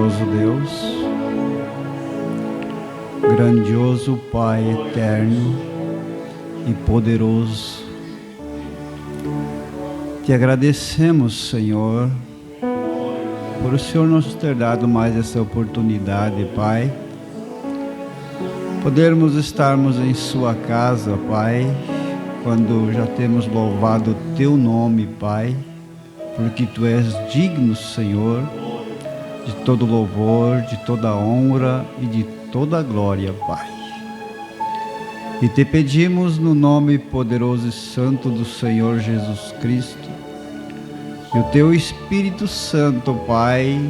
Bondoso Deus, grandioso Pai eterno e poderoso, te agradecemos, Senhor, por o Senhor nos ter dado mais essa oportunidade, Pai, podermos estarmos em sua casa, Pai, quando já temos louvado o teu nome, Pai, porque tu és digno, Senhor, de todo louvor, de toda honra e de toda glória, Pai. E te pedimos no nome poderoso e santo do Senhor Jesus Cristo, que o teu Espírito Santo, Pai,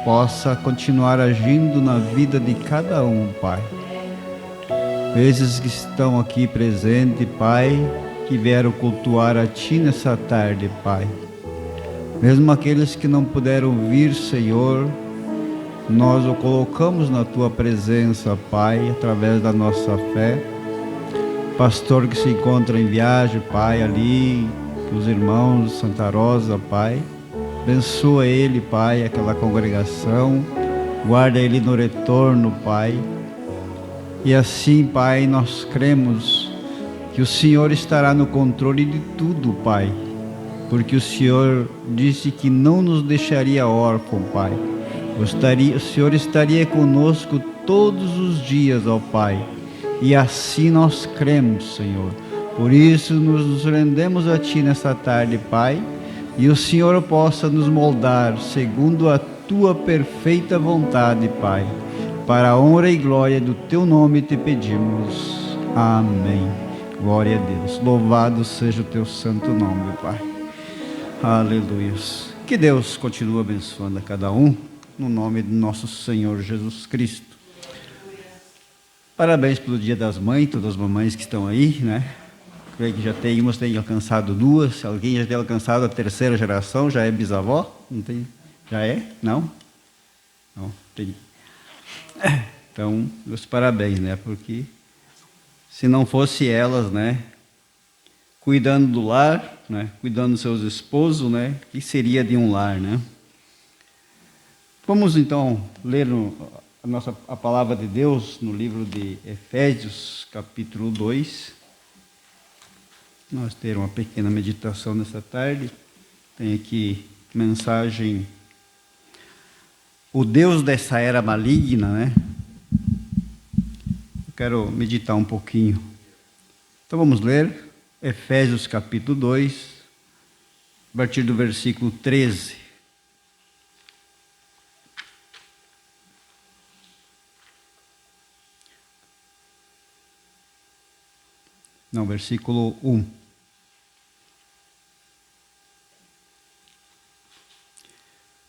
possa continuar agindo na vida de cada um, Pai. Esses que estão aqui presentes, Pai, que vieram cultuar a Ti nessa tarde, Pai. Mesmo aqueles que não puderam vir, Senhor, nós o colocamos na Tua presença, Pai, através da nossa fé. Pastor que se encontra em viagem, Pai, ali, os irmãos de Santa Rosa, Pai, abençoa ele, Pai, aquela congregação, guarda ele no retorno, Pai. E assim, Pai, nós cremos que o Senhor estará no controle de tudo, Pai, porque o Senhor disse que não nos deixaria órfão, Pai. O Senhor estaria conosco todos os dias, ó Pai, e assim nós cremos, Senhor. Por isso nos rendemos a Ti nessa tarde, Pai, e o Senhor possa nos moldar segundo a Tua perfeita vontade, Pai. Para a honra e glória do Teu nome te pedimos. Amém. Glória a Deus. Louvado seja o Teu santo nome, Pai. Aleluia. Que Deus continue abençoando a cada um, no nome do nosso Senhor Jesus Cristo. Parabéns pelo Dia das Mães, todas as mamães que estão aí, né? Creio que já tem, umas têm alcançado duas, alguém já tem alcançado a terceira geração, já é bisavó? Não tem? Já é? Não? Não, tem. Então, meus parabéns, né? Porque se não fosse elas, né? Cuidando do lar, né? Cuidando dos seus esposos, né? O que seria de um lar, né? Vamos então ler a palavra de Deus no livro de Efésios, capítulo 2. Nós teremos uma pequena meditação nessa tarde. Tem aqui mensagem: o Deus dessa era maligna, né? Eu quero meditar um pouquinho. Então vamos ler Efésios capítulo 2, a partir do versículo 13. Não, versículo 1.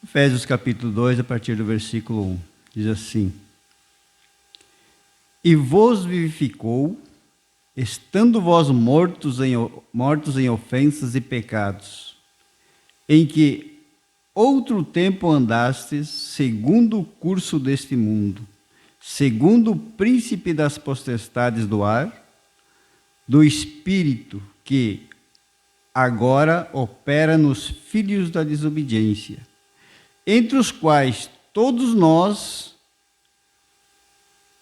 Efésios capítulo 2, a partir do versículo 1. Diz assim: E vos vivificou, estando vós mortos em ofensas e pecados, em que outro tempo andastes, segundo o curso deste mundo, segundo o príncipe das potestades do ar, do Espírito que agora opera nos filhos da desobediência, entre os quais todos nós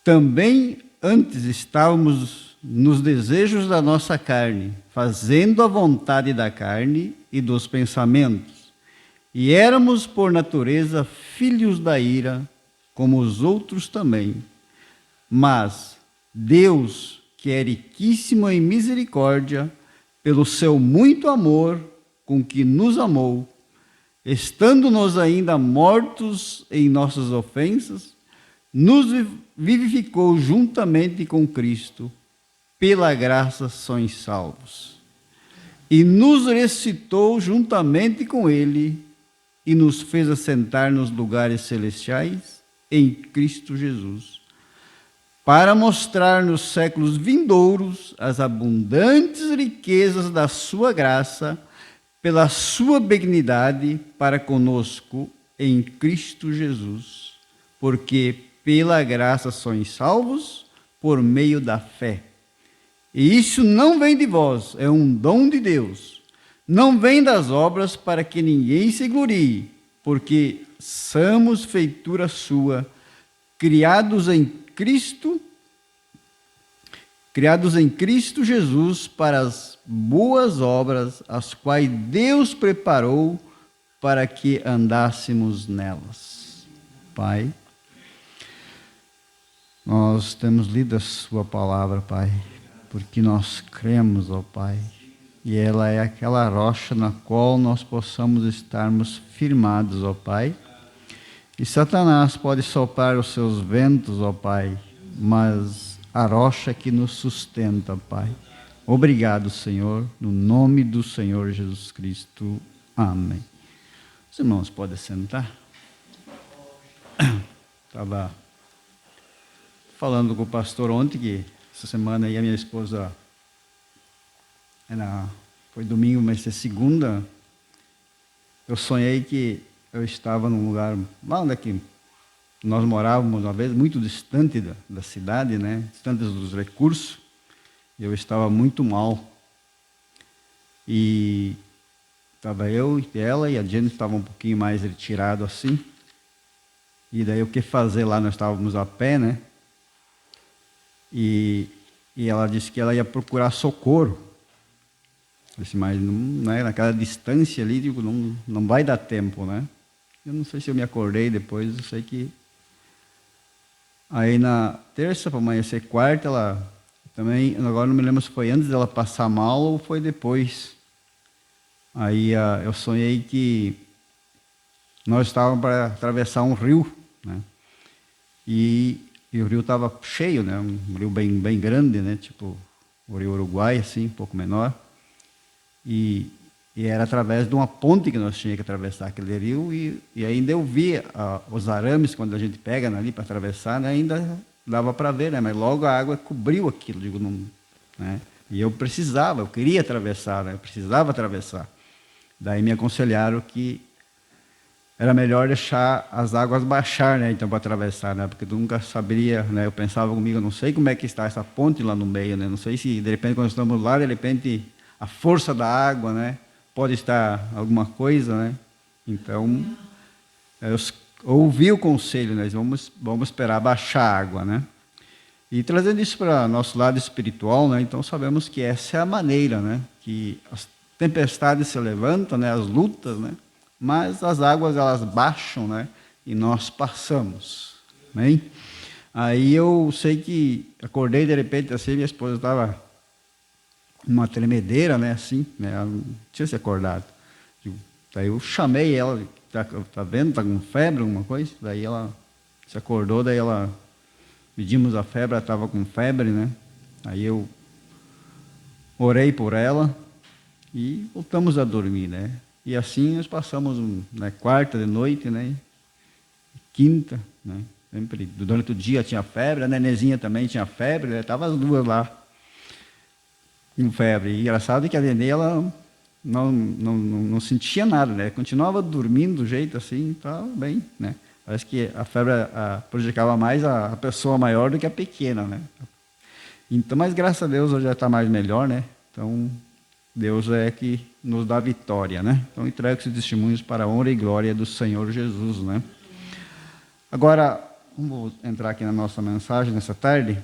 também antes estávamos nos desejos da nossa carne, fazendo a vontade da carne e dos pensamentos, e éramos por natureza filhos da ira, como os outros também. Mas Deus, que é riquíssimo em misericórdia, pelo seu muito amor com que nos amou, estando-nos ainda mortos em nossas ofensas, nos vivificou juntamente com Cristo, pela graça sois salvos. E nos ressuscitou juntamente com Ele, e nos fez assentar nos lugares celestiais em Cristo Jesus, para mostrar nos séculos vindouros as abundantes riquezas da sua graça, pela sua benignidade para conosco em Cristo Jesus. Porque pela graça sois salvos por meio da fé. E isso não vem de vós, é um dom de Deus. Não vem das obras para que ninguém se glorie, porque somos feitura sua, criados em Cristo Jesus para as boas obras, as quais Deus preparou para que andássemos nelas. Pai, nós temos lido a sua palavra, Pai, porque nós cremos, ó Pai, e ela é aquela rocha na qual nós possamos estarmos firmados, ó Pai. E Satanás pode soprar os seus ventos, ó Pai, mas a rocha que nos sustenta, Pai. Obrigado, Senhor, no nome do Senhor Jesus Cristo. Amém. Os irmãos podem sentar. Estava falando com o pastor ontem, que essa semana aí a minha esposa, foi domingo, mas é segunda, eu sonhei que eu estava num lugar, lá onde é que nós morávamos uma vez, muito distante da cidade, né? Distante dos recursos, e eu estava muito mal. E estava eu e ela, e a gente estava um pouquinho mais retirado assim. E daí o que fazer lá? Nós estávamos a pé, né? E ela disse que ela ia procurar socorro. Eu disse, mas não, né, naquela distância ali, digo, não vai dar tempo, né? Eu não sei se eu me acordei depois, eu sei que... Aí na terça para amanhecer quarta, ela também, agora não me lembro se foi antes dela passar mal ou foi depois. Aí eu sonhei que nós estávamos para atravessar um rio, né? E o rio estava cheio, né? Um rio bem grande, né? Tipo o rio Uruguai, assim, um pouco menor. E era através de uma ponte que nós tínhamos que atravessar aquele rio, e ainda eu via os arames, quando a gente pega ali para atravessar, né? Ainda dava para ver, né? Mas logo a água cobriu aquilo, digo, não, né? E eu queria atravessar, né? Eu precisava atravessar. Daí me aconselharam que era melhor deixar as águas baixar, né? Então, para atravessar, né? Porque tu nunca saberia, né? Eu pensava comigo, eu não sei como é que está essa ponte lá no meio, né? Não sei se, de repente, quando estamos lá, de repente, a força da água, né? Pode estar alguma coisa, né? Então, eu ouvi o conselho, né? Vamos esperar baixar a água, né? E trazendo isso para nosso lado espiritual, né? Então, sabemos que essa é a maneira, né? Que as tempestades se levantam, né? As lutas, né? Mas as águas, elas baixam, né? E nós passamos. Amém? Aí eu sei que acordei de repente assim, minha esposa estava numa tremedeira, né? Assim, né? Ela não tinha se acordado. Daí eu chamei ela, tá vendo? Tá com febre, alguma coisa? Daí ela se acordou, daí ela medimos a febre, ela estava com febre, né? Aí eu orei por ela e voltamos a dormir, né? E assim nós passamos, né, quarta de noite, né, quinta, né, sempre, durante o dia tinha febre, a nenezinha também tinha febre, né, estavam as duas lá com febre. E engraçado que a nenê, ela não sentia nada, né, continuava dormindo do jeito assim, estava bem, né. Parece que a febre prejudicava mais a pessoa maior do que a pequena, né. Então, mas graças a Deus hoje já está mais melhor, né, então... Deus é que nos dá vitória, né? Então, entrego esses testemunhos para a honra e glória do Senhor Jesus, né? Agora, vamos entrar aqui na nossa mensagem nessa tarde.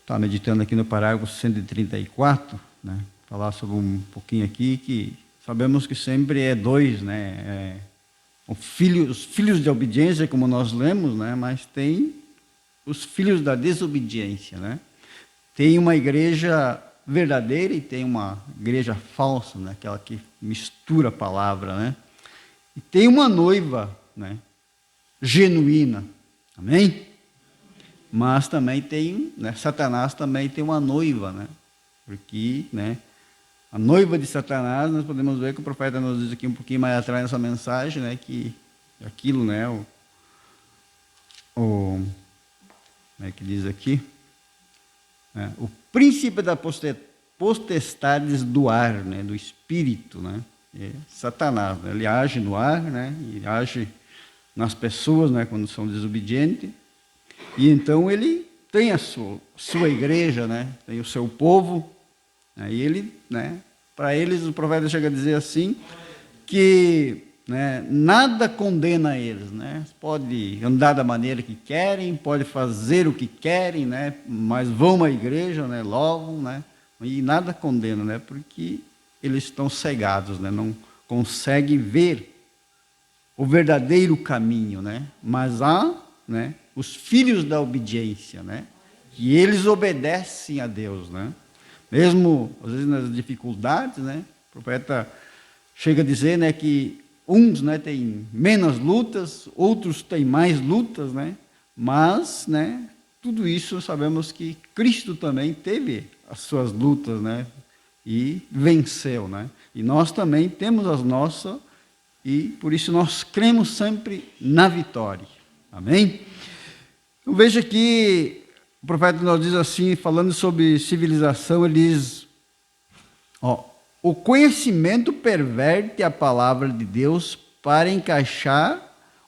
Estava meditando aqui no parágrafo 134, né? Falar sobre um pouquinho aqui, que sabemos que sempre é dois, né? Os filhos de obediência, como nós lemos, né? Mas tem os filhos da desobediência, né? Tem uma igreja verdadeira e tem uma igreja falsa, né? Aquela que mistura a palavra, né? E tem uma noiva, né? Genuína, amém? Mas também tem, né? Satanás também tem uma noiva, né? Porque, né? A noiva de Satanás, nós podemos ver que o profeta nos diz aqui um pouquinho mais atrás nessa mensagem, né? Que aquilo, né? Como é que diz aqui? O príncipe da potestades do ar, né, do espírito, né, é Satanás, né, ele age no ar, né, e age nas pessoas, né, quando são desobedientes, e então ele tem a sua igreja, né, tem o seu povo, aí ele, né, para eles o profeta chega a dizer assim, que, né, nada condena eles, né? Pode andar da maneira que querem, pode fazer o que querem, né? Mas vão à igreja, né? Louvam, né? E nada condena, né? Porque eles estão cegados, né? Não conseguem ver o verdadeiro caminho, né? Mas há, né, os filhos da obediência, né? Que eles obedecem a Deus, né? Mesmo às vezes nas dificuldades, né? O profeta chega a dizer, né, que uns, né, têm menos lutas, outros têm mais lutas, né? Mas, né, tudo isso sabemos que Cristo também teve as suas lutas, né? E venceu, né? E nós também temos as nossas, e por isso nós cremos sempre na vitória. Amém? Então, veja que o profeta nos diz assim, falando sobre civilização, ele diz, ó, o conhecimento perverte a palavra de Deus para encaixar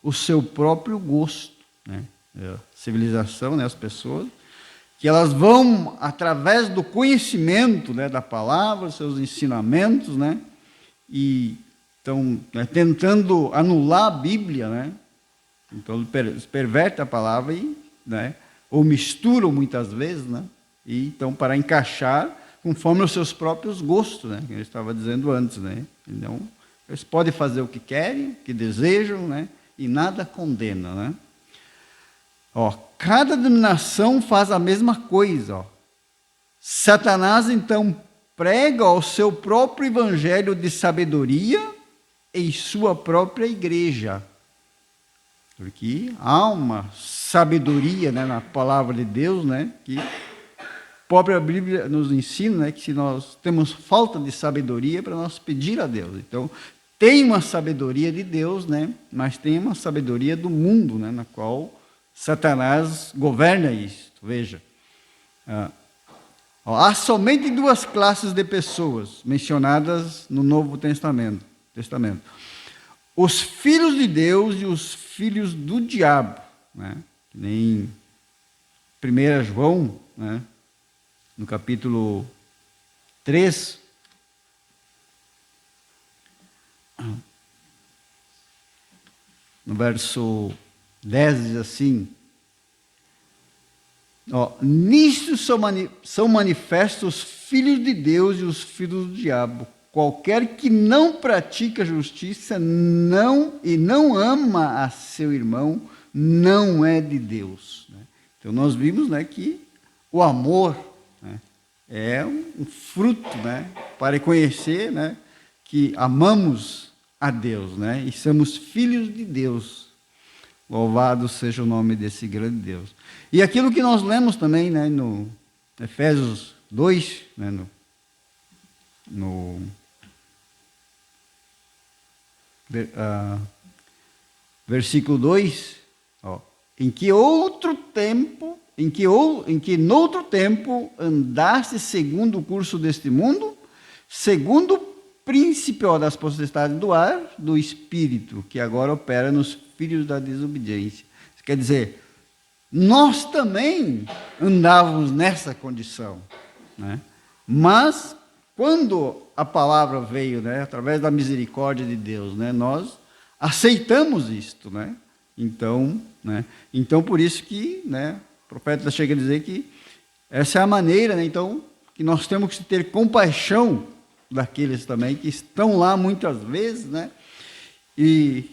o seu próprio gosto, né? Civilização, né, as pessoas, que elas vão, através do conhecimento, né, da palavra, seus ensinamentos, né, e estão, né, tentando anular a Bíblia, né, então eles pervertem a palavra, e, né, ou misturam muitas vezes, né, e então para encaixar conforme os seus próprios gostos, né, que eu estava dizendo antes, né, então eles podem fazer o que querem, o que desejam, né, e nada condena, né. Ó, cada denominação faz a mesma coisa. Ó. Satanás, então, prega o seu próprio evangelho de sabedoria em sua própria igreja. Porque há uma sabedoria, né, na palavra de Deus, né, que a própria Bíblia nos ensina, né, que se nós temos falta de sabedoria, é para nós pedir a Deus. Então, tem uma sabedoria de Deus, né, mas tem uma sabedoria do mundo, né, na qual Satanás governa isto. Veja, há somente duas classes de pessoas mencionadas no Novo Testamento. Os filhos de Deus e os filhos do diabo, né? Nem 1 João, né, no capítulo 3, no verso 10 diz assim, ó, nisto são manifestos os filhos de Deus e os filhos do diabo. Qualquer que não pratica justiça e não ama a seu irmão, não é de Deus. Né? Então nós vimos, né, que o amor, né, é um fruto, né, para conhecer, né, que amamos a Deus, né, e somos filhos de Deus. Louvado seja o nome desse grande Deus. E aquilo que nós lemos também, né, no Efésios 2, né, no versículo 2, ó, em que noutro tempo andaste segundo o curso deste mundo, segundo o príncipe das potestades do ar, do espírito, que agora opera nos filhos da desobediência. Isso quer dizer, nós também andávamos nessa condição, né? Mas quando a palavra veio, né, através da misericórdia de Deus, né, nós aceitamos isto, né? Então, né, então por isso que, né, o profeta chega a dizer que essa é a maneira, né, então, que nós temos que ter compaixão daqueles também que estão lá muitas vezes, né? E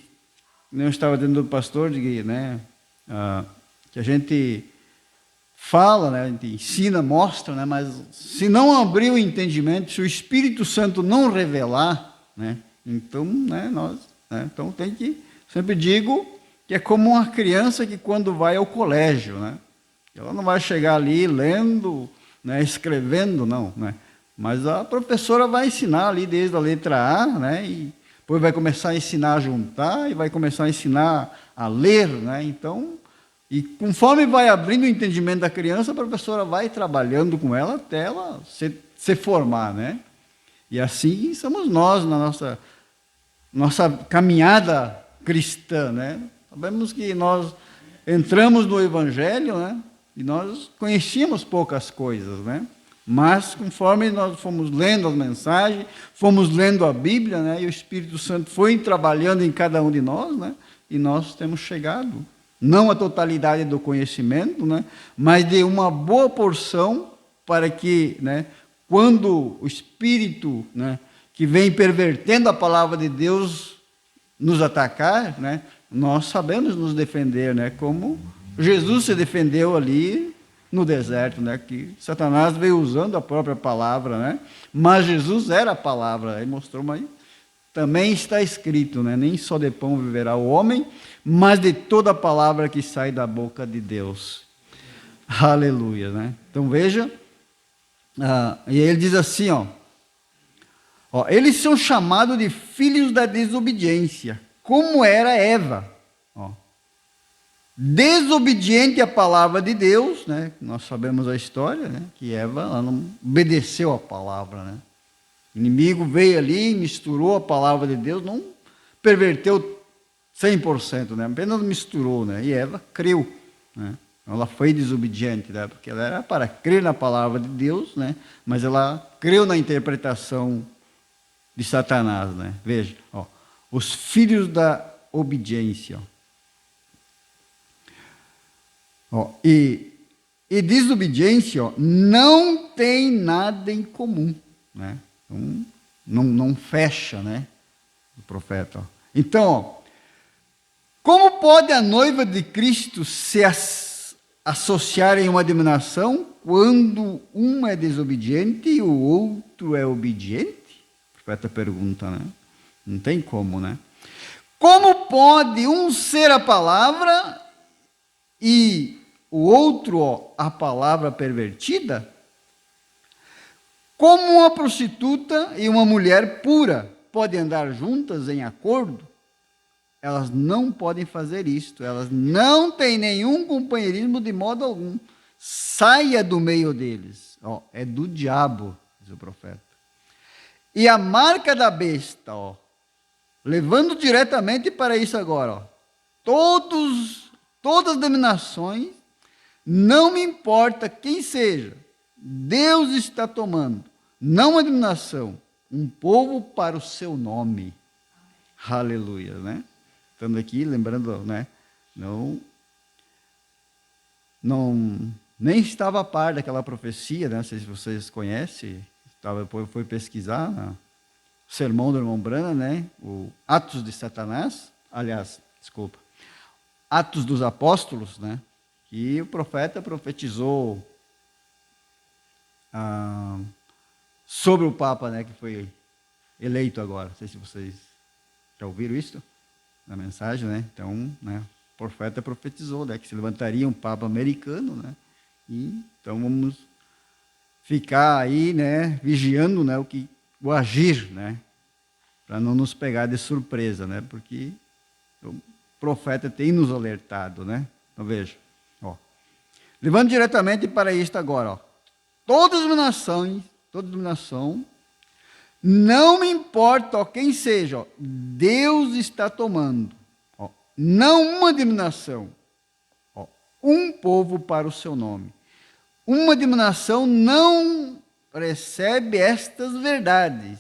eu estava dizendo do pastor, né, que a gente fala, né, a gente ensina, mostra, né, mas se não abrir o entendimento, se o Espírito Santo não revelar, né, então, né, nós, né, então tem que, sempre digo que é como uma criança que quando vai ao colégio, né, ela não vai chegar ali lendo, né, escrevendo, não, né, mas a professora vai ensinar ali desde a letra A, né, e depois vai começar a ensinar a juntar e vai começar a ensinar a ler, né, então, e conforme vai abrindo o entendimento da criança, a professora vai trabalhando com ela até ela se formar, né? E assim somos nós na nossa caminhada cristã, né? Sabemos que nós entramos no Evangelho, né? E nós conhecíamos poucas coisas, né? Mas conforme nós fomos lendo as mensagens, fomos lendo a Bíblia, né, e o Espírito Santo foi trabalhando em cada um de nós, né, e nós temos chegado, não a totalidade do conhecimento, né, mas de uma boa porção para que, né, quando o Espírito, né, que vem pervertendo a palavra de Deus nos atacar, né, nós sabemos nos defender, né, como Jesus se defendeu ali no deserto, né, que Satanás veio usando a própria palavra, né, mas Jesus era a palavra, ele mostrou, mas também está escrito, né, nem só de pão viverá o homem, mas de toda a palavra que sai da boca de Deus. Aleluia, né? Então veja, e ele diz assim, eles são chamados de filhos da desobediência, como era Eva, desobediente à palavra de Deus, né? Nós sabemos a história, né? Que Eva ela não obedeceu a palavra, né? O inimigo veio ali, misturou a palavra de Deus, não perverteu 100%, né? Apenas misturou, né? E Eva creu, né? Ela foi desobediente, né? Porque ela era para crer na palavra de Deus, né? Mas ela creu na interpretação de Satanás, né? Veja, os filhos da obediência, e desobediência não tem nada em comum, né? Então, não fecha, né? O profeta. Então, como pode a noiva de Cristo se associar em uma denominação quando um é desobediente e o outro é obediente? O profeta pergunta, né? Não tem como, né? Como pode um ser a palavra e o outro a palavra pervertida? Como uma prostituta e uma mulher pura podem andar juntas em acordo? Elas não podem fazer isto, elas não têm nenhum companheirismo de modo algum. Saia do meio deles. É do diabo, diz o profeta. E a marca da besta, levando diretamente para isso agora, todas as denominações, não me importa quem seja, Deus está tomando, não uma denominação, um povo para o seu nome. Aleluia, né? Estando aqui, lembrando, né? Nem estava a par daquela profecia, né? Não sei se vocês conhecem, foi pesquisar, né? O sermão do irmão Branham, né? O Atos de Satanás, Atos dos Apóstolos, né? Que o profeta profetizou sobre o Papa, né? Que foi eleito agora. Não sei se vocês já ouviram isso na mensagem, né? Então, né? O profeta profetizou, né? Que se levantaria um Papa americano, né? E então vamos ficar aí, né? Vigiando, né? O agir, né? Para não nos pegar de surpresa, né? Porque o profeta tem nos alertado, né? Então veja, levando diretamente para isto agora, todas as denominação, não me importa quem seja, Deus está tomando, não uma denominação, um povo para o seu nome. Uma denominação não recebe estas verdades.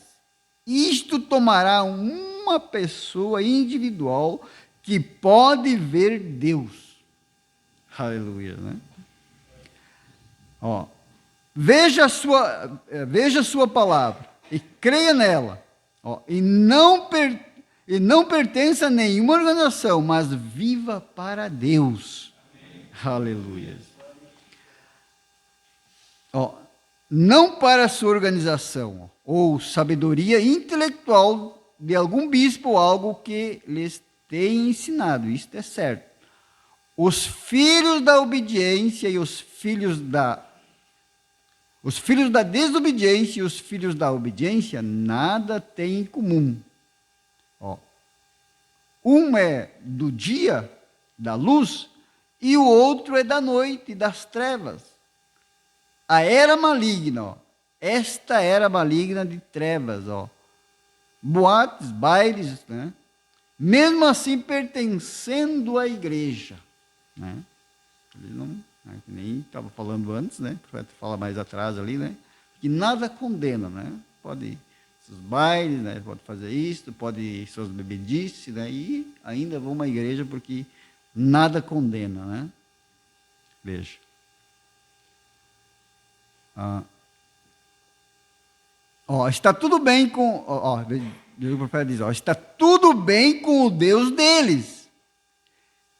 Isto tomará uma pessoa individual que pode ver Deus. Aleluia, né? Veja a sua palavra e creia nela. E não pertença a nenhuma organização, mas viva para Deus. Aleluia. Não para a sua organização ou sabedoria intelectual de algum bispo ou algo que lhes tenha ensinado. Isto é certo. Os filhos da obediência e os filhos da desobediência e os filhos da obediência nada têm em comum. Um é do dia, da luz, e o outro é da noite, das trevas. A era maligna, esta era maligna de trevas, boates, bailes, né? Mesmo assim pertencendo à igreja, né? Ele não, nem estava falando antes, né? O profeta fala mais atrás ali, né? que nada condena, né? Pode ir seus bailes, né? Pode fazer isso, pode ir suas bebedices, né? E ainda vão à igreja porque nada condena, né? Veja. Está tudo bem com... o profeta diz, está tudo bem com o Deus deles.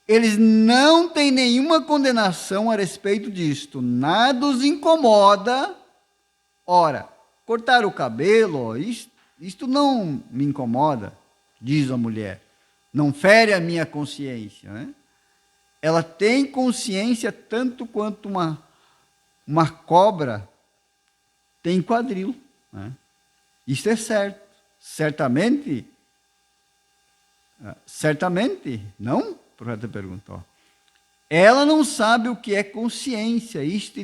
Eles não têm nenhuma condenação a respeito disto. Nada os incomoda. Ora, cortar o cabelo, isto não me incomoda, diz a mulher. Não fere a minha consciência, né? Ela tem consciência tanto quanto uma cobra tem quadril, né? Isso é certo. Certamente, não? O profeta perguntou. Ela não sabe o que é consciência. Isto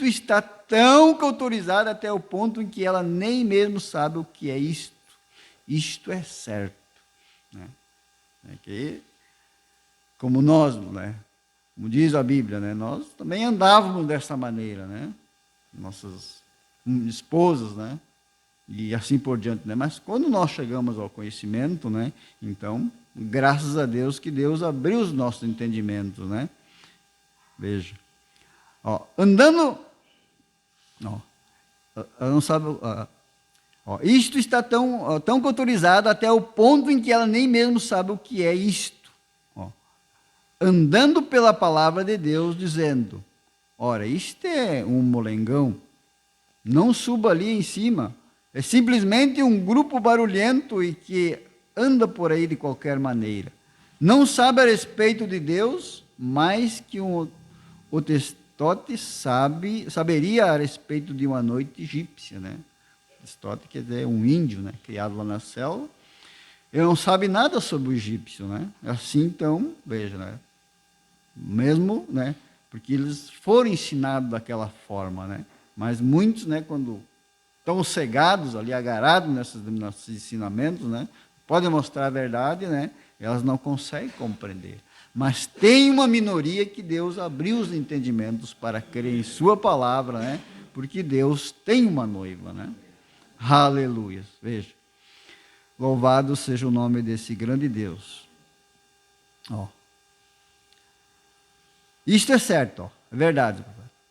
está tão cauterizado até o ponto em que ela nem mesmo sabe o que é isto. Isto é certo, né? É que, como nós, né? Como diz a Bíblia, né? Nós também andávamos dessa maneira, né? Nossas esposas, né? E assim por diante, né? Mas quando nós chegamos ao conhecimento, né? Então, graças a Deus que Deus abriu os nossos entendimentos, né? Veja. Andando... não sabe... isto está tão autorizado até o ponto em que ela nem mesmo sabe o que é isto. Andando pela palavra de Deus, dizendo, ora, isto é um molengão, não suba ali em cima, é simplesmente um grupo barulhento e que anda por aí de qualquer maneira. Não sabe a respeito de Deus, mais que o testote saberia a respeito de uma noite egípcia, né? Testote quer dizer um índio, né? Criado lá na selva. Ele não sabe nada sobre o egípcio, né? Assim, então, veja, né? Mesmo, né? Porque eles foram ensinados daquela forma, né? Mas muitos, né? Quando estão cegados ali, agarrados nesses ensinamentos, né? Podem mostrar a verdade, né? Elas não conseguem compreender. Mas tem uma minoria que Deus abriu os entendimentos para crer em sua palavra, né? Porque Deus tem uma noiva, né? Aleluia. Veja. Louvado seja o nome desse grande Deus. Isto é certo, é verdade.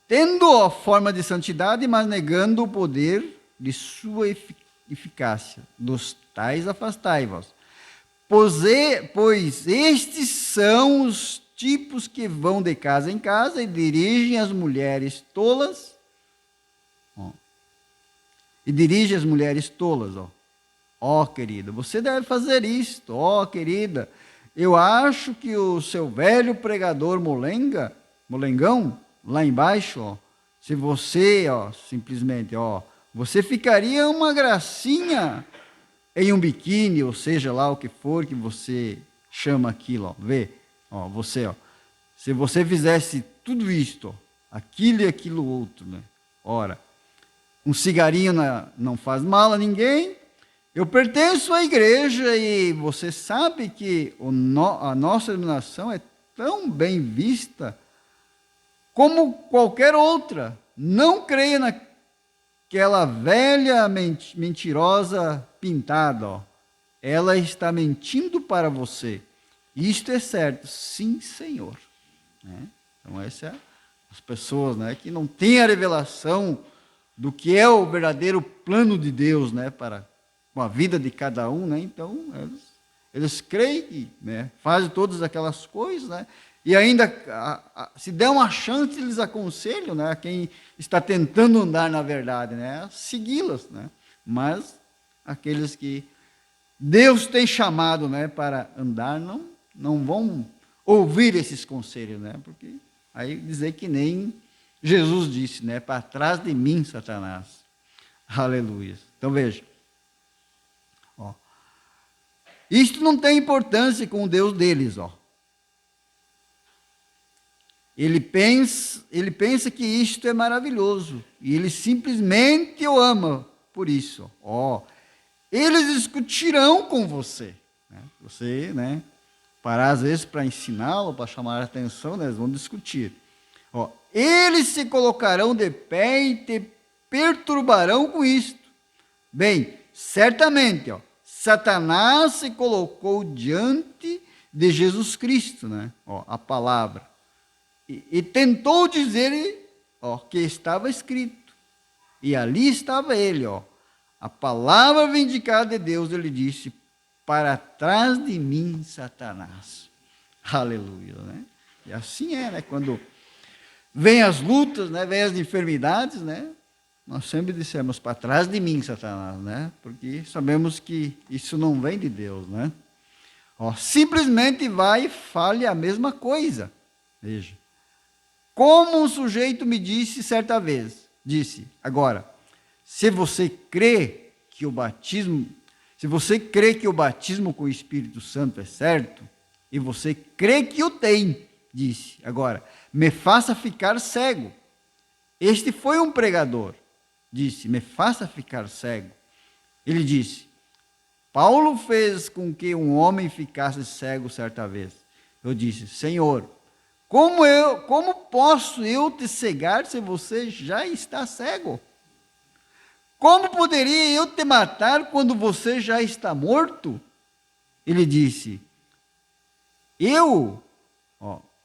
Tendo a forma de santidade, mas negando o poder de sua eficácia. Dos tais afastai-vos. Pois estes são os tipos que vão de casa em casa e dirigem as mulheres tolas. Querida, você deve fazer isto. Querida, eu acho que o seu velho pregador molengão, lá embaixo, se você, simplesmente, você ficaria uma gracinha em um biquíni, ou seja lá o que for que você chama aquilo, vê, se você fizesse tudo isto, aquilo e aquilo outro, né? Ora, um cigarinho não faz mal a ninguém. Eu pertenço à igreja e você sabe que a nossa iluminação é tão bem vista como qualquer outra. Não creia naquela velha mentirosa pintada. Ela está mentindo para você. Isto é certo. Sim, Senhor. Então, essas as pessoas, né, que não têm a revelação do que é o verdadeiro plano de Deus, né, para com a vida de cada um, né? Então eles creem que, né, fazem todas aquelas coisas, né? E ainda se der uma chance, eles aconselham, né, a quem está tentando andar na verdade, né, segui-las, né? Mas aqueles que Deus tem chamado, né, para andar não vão ouvir esses conselhos, né? Porque aí dizer que nem Jesus disse, né, para trás de mim, Satanás. Aleluia. Então veja. Isto não tem importância com o Deus deles, Ele pensa que isto é maravilhoso e ele simplesmente o ama por isso. Eles discutirão com você, né? Você, parar às vezes para ensiná-lo, para chamar a atenção, né? Eles vão discutir. eles se colocarão de pé e te perturbarão com isto. Bem, certamente, Satanás se colocou diante de Jesus Cristo, né? A palavra, e tentou dizer que estava escrito, e ali estava ele, a palavra vindicada de Deus. Ele disse: para trás de mim, Satanás. Aleluia, né? E assim é, né? Quando vem as lutas, né? Vem as enfermidades, né? Nós sempre dissemos: para trás de mim, Satanás, né? Porque sabemos que isso não vem de Deus, né? Simplesmente vai e fale a mesma coisa. Veja. Como um sujeito me disse certa vez, agora, se você crê que o batismo com o Espírito Santo é certo, e você crê que o tem, disse, agora, me faça ficar cego. Este foi um pregador, disse, me faça ficar cego. Ele disse: Paulo fez com que um homem ficasse cego certa vez. Eu disse: Senhor, como posso eu te cegar se você já está cego? Como poderia eu te matar quando você já está morto? Ele disse: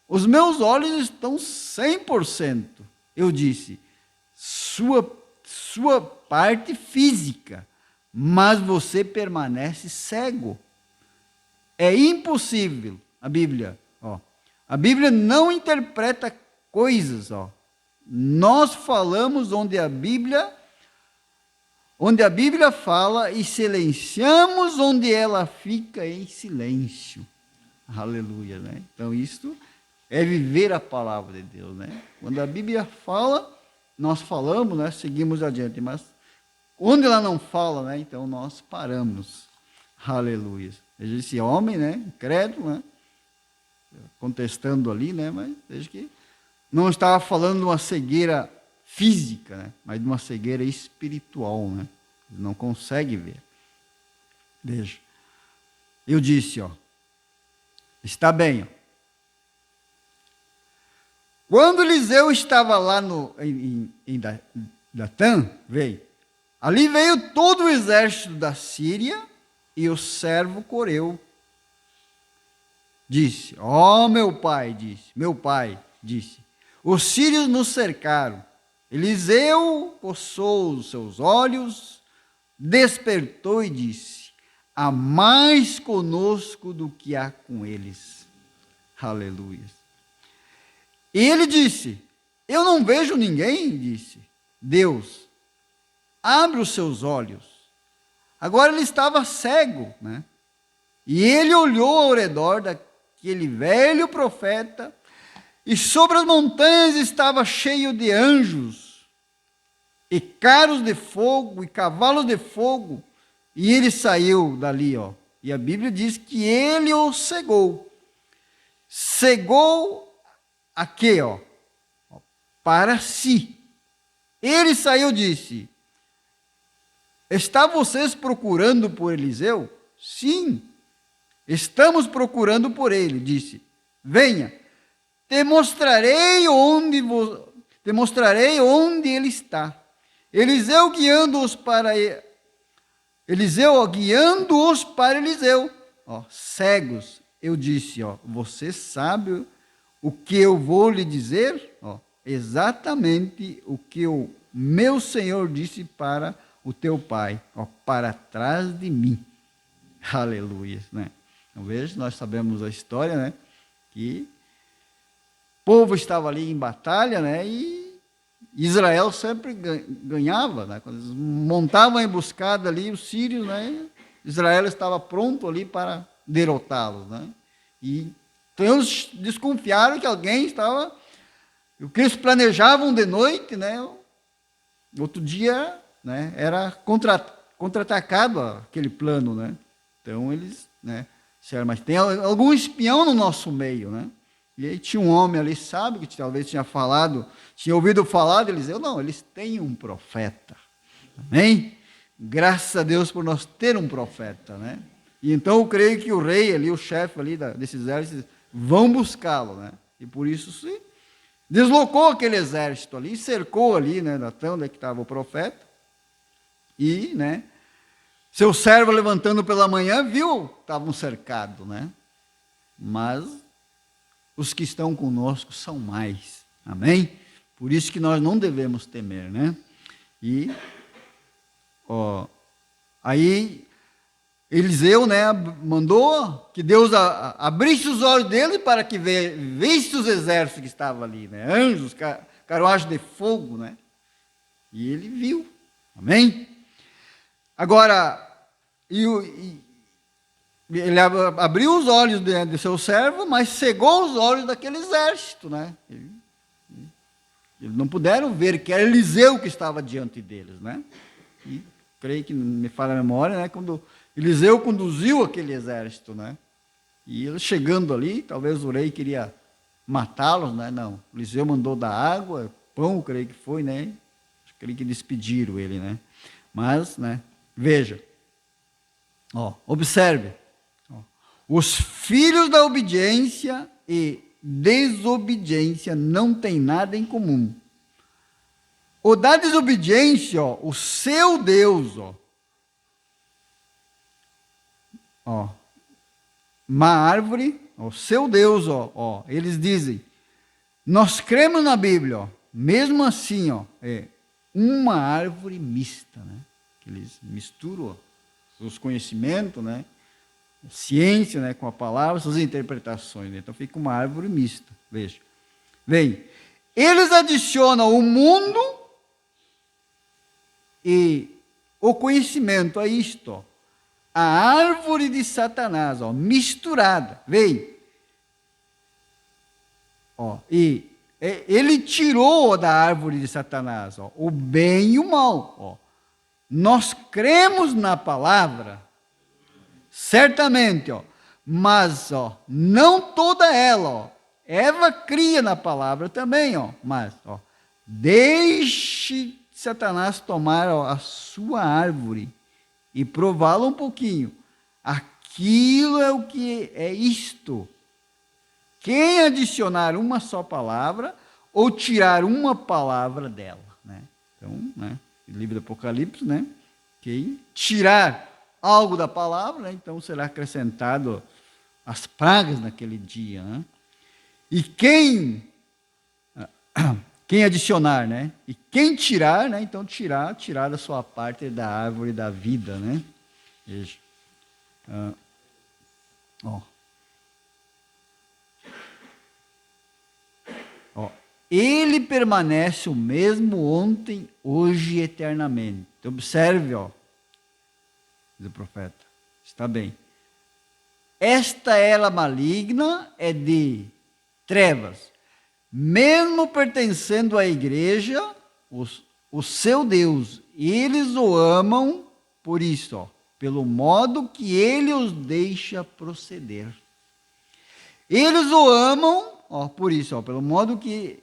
os meus olhos estão 100%. Eu disse: sua parte física, mas você permanece cego. É impossível. A Bíblia não interpreta coisas. Nós falamos onde a Bíblia fala e silenciamos onde ela fica em silêncio. Aleluia, né? Então, isto é viver a palavra de Deus, né? Quando a Bíblia fala, nós falamos, né? Seguimos adiante, mas onde ela não fala, né? Então, nós paramos. Aleluia. Veja esse homem, né? Incrédulo, né? Contestando ali, né? Mas veja que não estava falando de uma cegueira física, né? Mas de uma cegueira espiritual, né? Ele não consegue ver. Veja. Eu disse, está bem, Quando Eliseu estava lá em Datã, ali veio todo o exército da Síria e o servo coreu. Disse: meu pai, os sírios nos cercaram. Eliseu coçou os seus olhos, despertou e disse: há mais conosco do que há com eles. Aleluia. E ele disse: eu não vejo ninguém, disse. Deus, abre os seus olhos. Agora ele estava cego, né? E ele olhou ao redor daquele velho profeta, e sobre as montanhas estava cheio de anjos, e carros de fogo, e cavalos de fogo, e ele saiu dali, e a Bíblia diz que ele o cegou. Cegou a quê, para si. Ele saiu e disse: está vocês procurando por Eliseu? Sim, estamos procurando por ele. Disse: venha, te mostrarei onde ele está. Eliseu guiando-os para Eliseu. Cegos, eu disse, você sabe o que eu vou lhe dizer? Exatamente o que o meu Senhor disse para o teu pai, para trás de mim. Aleluia, né? Então, veja, nós sabemos a história, né? Que o povo estava ali em batalha, né? E Israel sempre ganhava, né? Quando eles montavam a emboscada ali, os sírios, né? Israel estava pronto ali para derrotá-los, né? E então eles desconfiaram que alguém estava... O que eles planejavam de noite, né? Outro dia, né? Era contra-atacado aquele plano, né? Então eles, né? Disseram: mas tem algum espião no nosso meio, né? E aí tinha um homem ali, sabe, que talvez tinha ouvido falar de Eliseu. Não, eles têm um profeta. Amém? Graças a Deus por nós ter um profeta, né? E então eu creio que o rei ali, o chefe ali desses exércitos, vão buscá-lo, né? E por isso, sim, deslocou aquele exército ali, cercou ali, né, até onde é que estava o profeta, e, né, seu servo levantando pela manhã, viu, estavam cercados, né, mas os que estão conosco são mais, amém? Por isso que nós não devemos temer, né, e, aí, Eliseu, né, mandou que Deus abrisse os olhos dele para que visse os exércitos que estavam ali, né, anjos, carruagem de fogo, né, e ele viu, amém? Agora, ele abriu os olhos de seu servo, mas cegou os olhos daquele exército, né, eles não puderam ver que era Eliseu que estava diante deles, né, e creio que me falha a memória, né, quando Eliseu conduziu aquele exército, né? E ele chegando ali, talvez o rei queria matá-los, né? Não, Eliseu mandou dar água, pão, creio que foi, né? Creio que despediram ele, né? Mas, né? Veja, observe, os filhos da obediência e desobediência não têm nada em comum. O da desobediência, o seu Deus, uma árvore, o seu Deus, eles dizem, nós cremos na Bíblia, mesmo assim, é uma árvore mista, né? Eles misturam os conhecimentos, né? Ciência, né? Com a palavra, suas interpretações, né? Então fica uma árvore mista, veja. Vem, eles adicionam o mundo e o conhecimento a isto, a árvore de Satanás, misturada, veio. E ele tirou da árvore de Satanás, o bem e o mal. Nós cremos na palavra, certamente, mas não toda ela. Eva cria na palavra também, mas deixe Satanás tomar a sua árvore e prová-lo um pouquinho. Aquilo é o que é isto. Quem adicionar uma só palavra ou tirar uma palavra dela, né? Então, né, o livro do Apocalipse, né? Quem tirar algo da palavra, né, então será acrescentado as pragas naquele dia, né? E quem adicionar, né? E quem tirar, né? Então tirar da sua parte da árvore da vida, né? Veja. Ele permanece o mesmo ontem, hoje e eternamente. Observe, diz o profeta. Está bem. Esta era maligna é de trevas. Mesmo pertencendo à igreja, o seu Deus, eles o amam por isso, pelo modo que ele os deixa proceder. Eles o amam, por isso, pelo modo que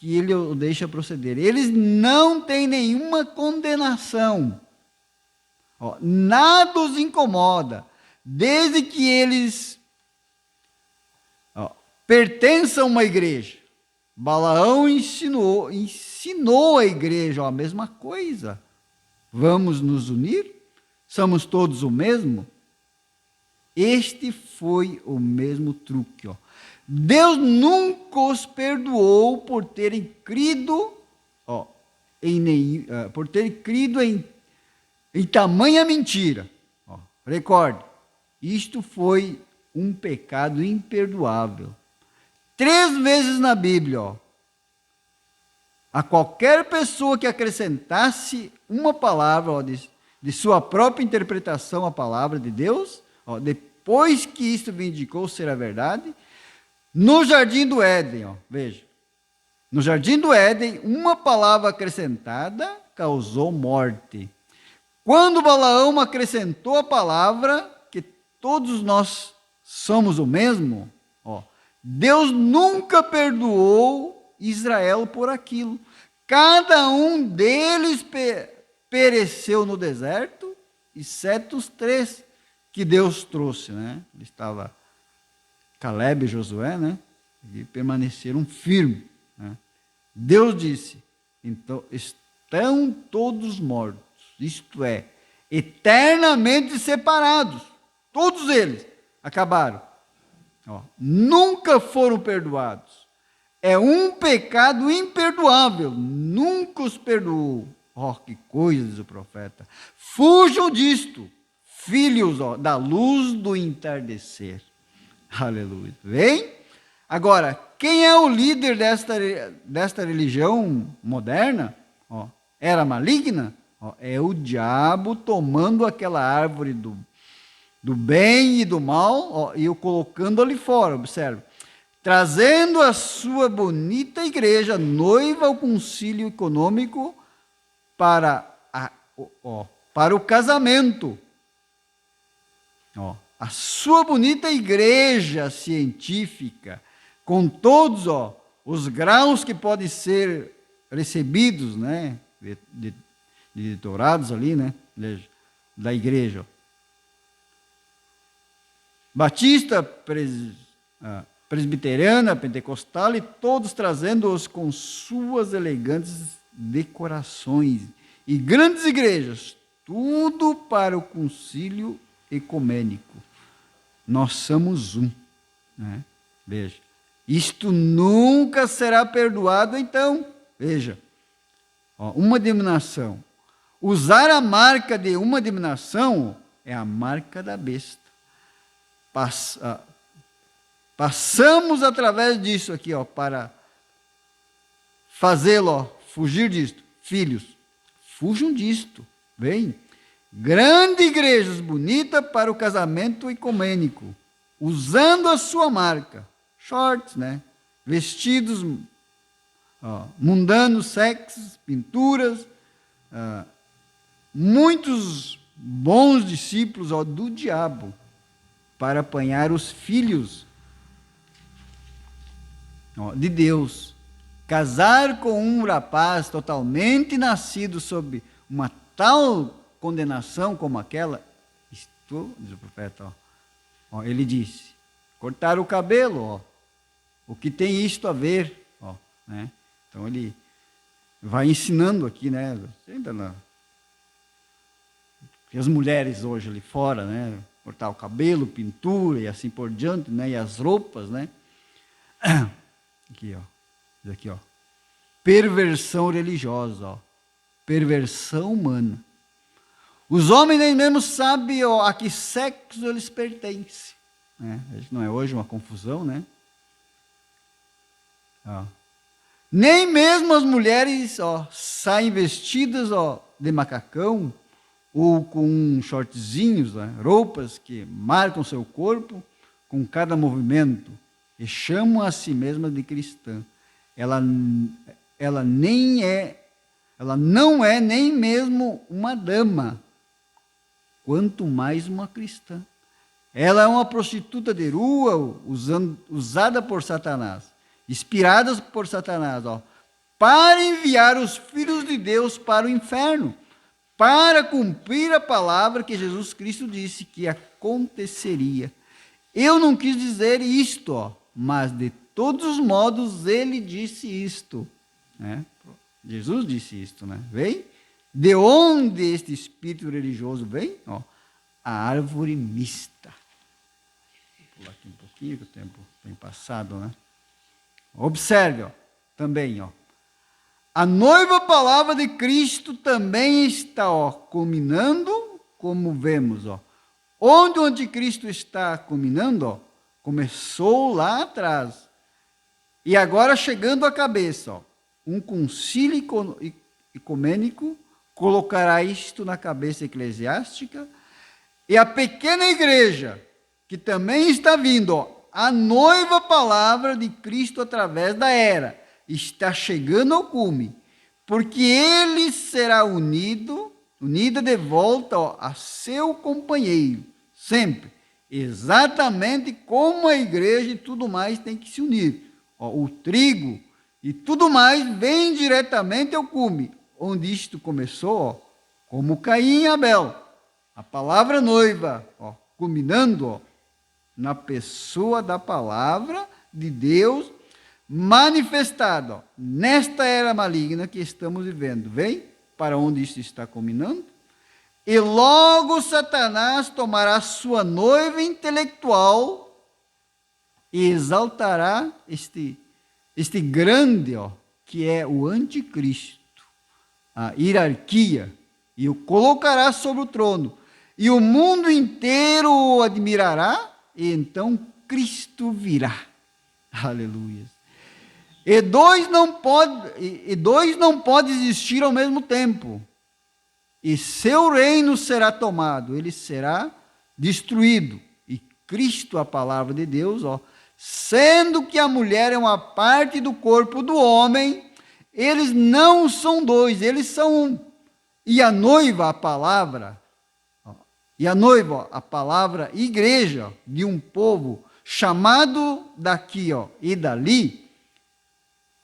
ele o deixa proceder. Eles não têm nenhuma condenação. Nada os incomoda, desde que eles pertençam a uma igreja. Balaão ensinou a igreja a mesma coisa. Vamos nos unir? Somos todos o mesmo? Este foi o mesmo truque. Deus nunca os perdoou por terem crido, em tamanha mentira. Recorde, isto foi um pecado imperdoável. 3 vezes na Bíblia, a qualquer pessoa que acrescentasse uma palavra de sua própria interpretação à palavra de Deus, depois que isto vindicou ser a verdade, no jardim do Éden, veja, no jardim do Éden, uma palavra acrescentada causou morte. Quando Balaão acrescentou a palavra, que todos nós somos o mesmo, Deus nunca perdoou Israel por aquilo. Cada um deles pereceu no deserto, exceto os 3 que Deus trouxe, né? Estava Caleb e Josué, né? E permaneceram firmes, né? Deus disse, então estão todos mortos, isto é, eternamente separados. Todos eles acabaram. Nunca foram perdoados. É um pecado imperdoável. Nunca os perdoou. Que coisa, diz o profeta. Fujam disto, filhos da luz do entardecer. Aleluia. Vem? Agora, quem é o líder desta religião moderna? Era maligna? É o diabo tomando aquela árvore do bem e do mal, e o colocando ali fora, observe. Trazendo a sua bonita igreja noiva ao concílio econômico para o casamento. A sua bonita igreja científica, com todos os graus que podem ser recebidos, né, de doutorados ali, né, da igreja. Batista, presbiteriana, pentecostal, e todos trazendo-os com suas elegantes decorações e grandes igrejas, tudo para o concílio ecumênico. Nós somos um, né? Veja, isto nunca será perdoado, então, veja, uma denominação. Usar a marca de uma denominação é a marca da besta. Passamos através disso aqui, para fazê-lo, fugir disto. Filhos, fujam disto. Bem, grande igreja bonita para o casamento ecumênico, usando a sua marca. Shorts, né? Vestidos mundanos, sexos, pinturas, muitos bons discípulos do diabo, para apanhar os filhos de Deus. Casar com um rapaz totalmente nascido sob uma tal condenação como aquela, isto, diz o profeta, ele disse, cortar o cabelo, o que tem isto a ver, né? Então ele vai ensinando aqui, né? E as mulheres hoje ali fora, né? Cortar o cabelo, pintura e assim por diante, né? E as roupas, né? Aqui, diz aqui, perversão religiosa, perversão humana. Os homens nem mesmo sabem a que sexo eles pertencem, né? Não é hoje uma confusão, né? Nem mesmo as mulheres saem vestidas de macacão, ou com shortzinhos, né? Roupas que marcam seu corpo com cada movimento, e chamam a si mesma de cristã. Ela não é nem mesmo uma dama, quanto mais uma cristã. Ela é uma prostituta de rua, usada por Satanás, inspirada por Satanás, para enviar os filhos de Deus para o inferno, para cumprir a palavra que Jesus Cristo disse que aconteceria. Eu não quis dizer isto, mas de todos os modos ele disse isto, né? Jesus disse isto, né? Vem? De onde este espírito religioso vem? A árvore mista. Vou pular aqui um pouquinho, que o tempo tem passado, né? Observe, também, a noiva palavra de Cristo também está, culminando, como vemos, Onde o anticristo está culminando, começou lá atrás. E agora chegando à cabeça, um concílio ecumênico colocará isto na cabeça eclesiástica, e a pequena igreja, que também está vindo, a noiva palavra de Cristo através da era, está chegando ao cume, porque ele será unida de volta a seu companheiro, sempre, exatamente como a igreja e tudo mais tem que se unir. O trigo e tudo mais vem diretamente ao cume, onde isto começou, como Caim e Abel, a palavra noiva, culminando na pessoa da palavra de Deus, manifestado nesta era maligna que estamos vivendo. Vem para onde isso está culminando? E logo Satanás tomará sua noiva intelectual e exaltará este grande, que é o anticristo, a hierarquia, e o colocará sobre o trono. E o mundo inteiro o admirará, e então Cristo virá. Aleluia. E dois não pode existir ao mesmo tempo. E seu reino será tomado, ele será destruído. E Cristo, a palavra de Deus, sendo que a mulher é uma parte do corpo do homem, eles não são dois, eles são um. E a noiva, a palavra, a palavra igreja de um povo chamado daqui e dali,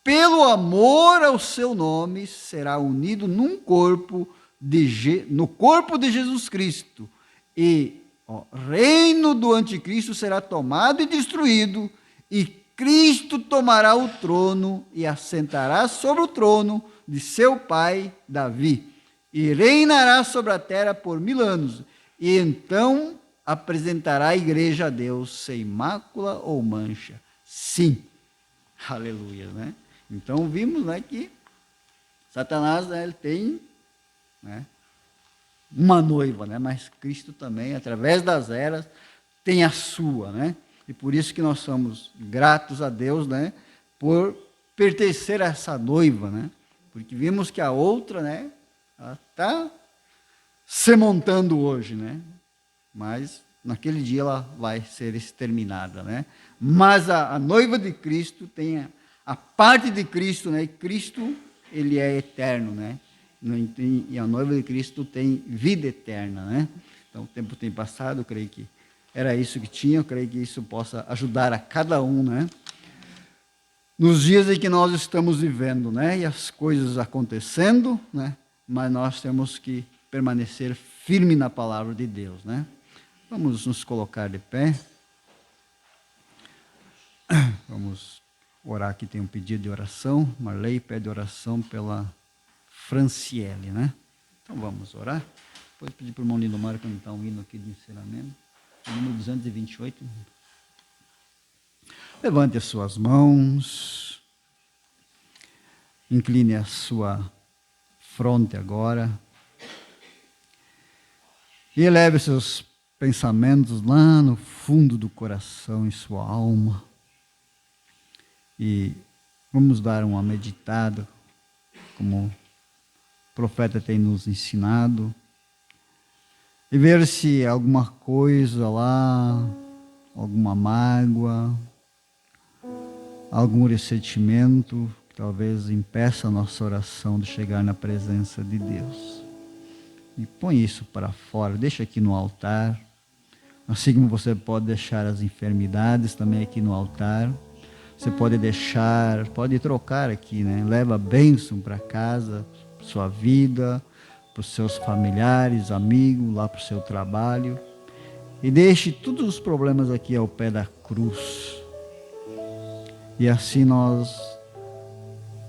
pelo amor ao seu nome, será unido no corpo de Jesus Cristo. E o reino do anticristo será tomado e destruído, e Cristo tomará o trono e assentará sobre o trono de seu pai Davi, e reinará sobre a terra por 1000 anos, e então apresentará a igreja a Deus sem mácula ou mancha. Sim, aleluia, né? Então vimos, né, que Satanás, né, ele tem, né, uma noiva, né, mas Cristo também, através das eras, tem a sua, né? E por isso que nós somos gratos a Deus, né, por pertencer a essa noiva, né? Porque vimos que a outra, né, ela está se montando hoje, né? Mas naquele dia ela vai ser exterminada, né? Mas a noiva de Cristo tem a parte de Cristo, né? E Cristo, ele é eterno, né? E a noiva de Cristo tem vida eterna, né? Então o tempo tem passado, eu creio que era isso que tinha, eu creio que isso possa ajudar a cada um, né? Nos dias em que nós estamos vivendo, né? E as coisas acontecendo, né? Mas nós temos que permanecer firme na palavra de Deus, né? Vamos nos colocar de pé. Vamos orar aqui, tem um pedido de oração. Marley pede oração pela Franciele, né? Então vamos orar. Depois pedir para o irmão Lindomar cantar um hino aqui de encerramento. Número 228. Levante as suas mãos. Incline a sua fronte agora. E eleve seus pensamentos lá no fundo do coração, em sua alma. E vamos dar uma meditada, como o profeta tem nos ensinado, e ver se alguma coisa lá, alguma mágoa, algum ressentimento, que talvez impeça a nossa oração de chegar na presença de Deus. E põe isso para fora, deixa aqui no altar, assim como você pode deixar as enfermidades também aqui no altar. Você pode deixar, pode trocar aqui, né? Leva a bênção para casa, sua vida, para os seus familiares, amigos, lá para o seu trabalho. E deixe todos os problemas aqui ao pé da cruz. E assim nós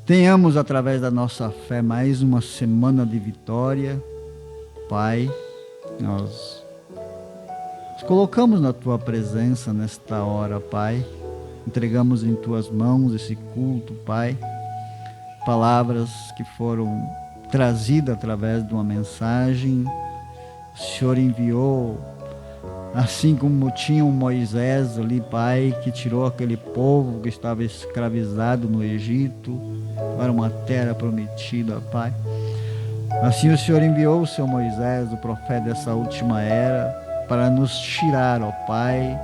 tenhamos, através da nossa fé, mais uma semana de vitória. Pai, nós nos colocamos na Tua presença nesta hora, Pai. Entregamos em Tuas mãos esse culto, Pai. Palavras que foram trazidas através de uma mensagem. O Senhor enviou, assim como tinha um Moisés ali, Pai, que tirou aquele povo que estava escravizado no Egito para uma terra prometida, Pai. Assim o Senhor enviou o seu Moisés, o profeta dessa última era, para nos tirar, ó Pai,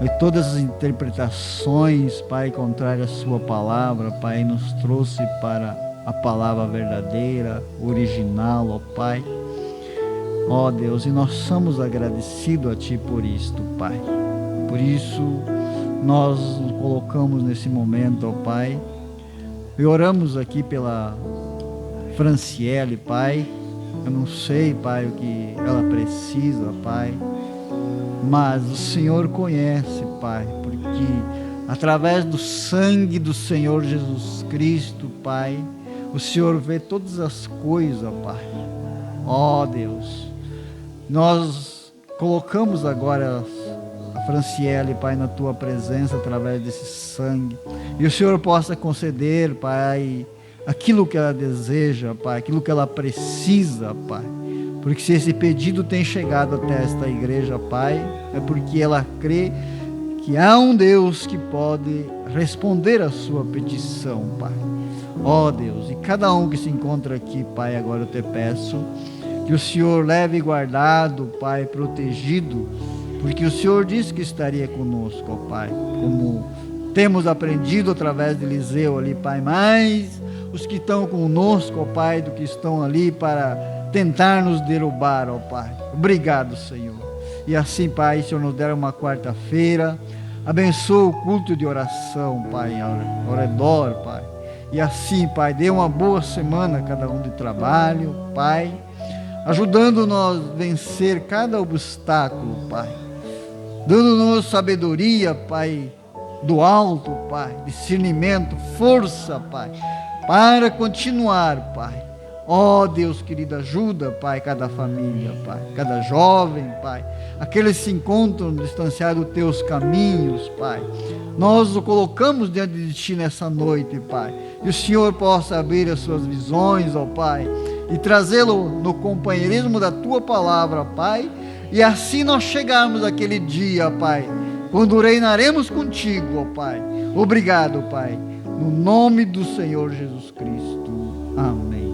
e todas as interpretações, Pai, contrárias à sua palavra, Pai, nos trouxe para a palavra verdadeira, original, ó Pai. Ó Deus, e nós somos agradecidos a Ti por isto, Pai. Por isso, nós nos colocamos nesse momento, ó Pai, e oramos aqui pela Franciele, Pai. Eu não sei, Pai, o que ela precisa, Pai, mas o Senhor conhece, Pai, porque através do sangue do Senhor Jesus Cristo, Pai, o Senhor vê todas as coisas, Pai. Ó Deus, nós colocamos agora a Franciele, Pai, na Tua presença através desse sangue, e o Senhor possa conceder, Pai, aquilo que ela deseja, Pai, aquilo que ela precisa, Pai, porque se esse pedido tem chegado até esta igreja, Pai, é porque ela crê que há um Deus que pode responder a sua petição, Pai. Ó Deus, e cada um que se encontra aqui, Pai, agora eu te peço que o Senhor leve guardado, Pai, protegido, porque o Senhor disse que estaria conosco, ó Pai, como temos aprendido através de Eliseu ali, Pai, mas os que estão conosco, ó Pai, do que estão ali para tentar nos derrubar, ó Pai. Obrigado, Senhor. E assim, Pai, o Senhor nos der uma quarta-feira, abençoa o culto de oração, Pai, ao redor, Pai. E assim, Pai, dê uma boa semana a cada um de trabalho, Pai, ajudando-nos a vencer cada obstáculo, Pai, dando-nos sabedoria, Pai, do alto, Pai, discernimento, força, Pai, para continuar, Pai. Ó Deus querido, ajuda, Pai, cada família, Pai, cada jovem, Pai, aqueles que se encontram distanciados dos Teus caminhos, Pai. Nós o colocamos diante de Ti nessa noite, Pai, e o Senhor possa abrir as suas visões, ó Pai, e trazê-lo no companheirismo da Tua palavra, Pai, e assim nós chegarmos aquele dia, Pai, quando reinaremos contigo, ó Pai. Obrigado, Pai, no nome do Senhor Jesus Cristo. Amém.